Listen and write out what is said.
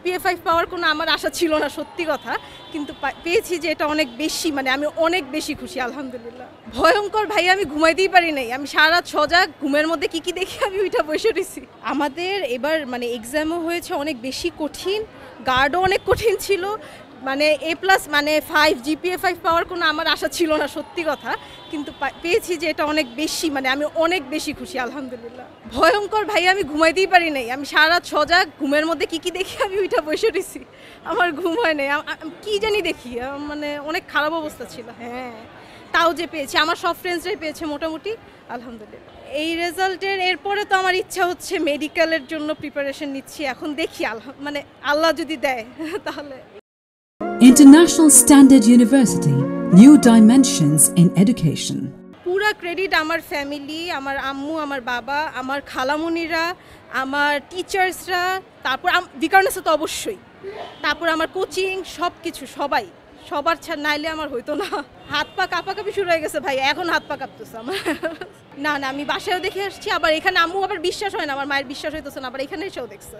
GPA 5 পাওয়ার কোনো আমার আশা ছিল না, সত্যি কথা, কিন্তু পেয়েছি যে এটা অনেক বেশি, মানে আমি অনেক বেশি খুশি আলহামদুলিল্লাহ। ভয়ঙ্কর ভাই, আমি ঘুমাইতেই পারি নাই, আমি সারা রাত সজাগ, ঘুমের মধ্যে কি দেখি আমি ওইটা বসে রয়েছি। আমাদের এবার মানে এক্সামও হয়েছে অনেক বেশি কঠিন, গার্ডও অনেক কঠিন ছিল, মানে A+ মানে 5 জিপিএ 5 পাওয়ার কোনো আমার আশা ছিল না, সত্যি কথা, কিন্তু পেয়েছি যে এটা অনেক বেশি, মানে আমি অনেক বেশি খুশি আলহামদুলিল্লাহ। ভয়ঙ্কর ভাই, আমি ঘুমাইতেই পারি নাই, আমি সারা রাত সজাগ, ঘুমের মধ্যে কি দেখি আমি ওইটা বসে রয়েছি, আমার ঘুম হয় নাই, কি জানি দেখি, মানে অনেক খারাপ অবস্থা ছিল। হ্যাঁ, তাও যে পেয়েছি, আমার সব ফ্রেন্ডসরাই পেয়েছে মোটামুটি আলহামদুলিল্লাহ। এই রেজাল্টের এরপরে তো আমার ইচ্ছা হচ্ছে মেডিকেলের জন্য প্রিপারেশন নিচ্ছি, এখন দেখি মানে আল্লাহ যদি দেয় তাহলে। International Standard University, New Dimensions in Education. পুরা ক্রেডিট আমার ফ্যামিলি, আমার আম্মু, আমার বাবা, আমার খালামুনিরা, আমার টিচার্সরা, তারপর বিকারণেসে তো অবশ্যই, তারপর আমার কোচিং, সব কিছু, সবার নাইলে আমার হইতো না। হাত পা কাঁপাকাঁপি শুরু হয়ে গেছে ভাই, এখন হাত পা কাঁপতেছে আমার। না, আমি বাসায়ও দেখে আসছি, আবার এখানে আম্মু আবার বিশ্বাস হয় না, আমার মায়ের বিশ্বাস হইতেছে না, আবার এখানে এসেও দেখছে।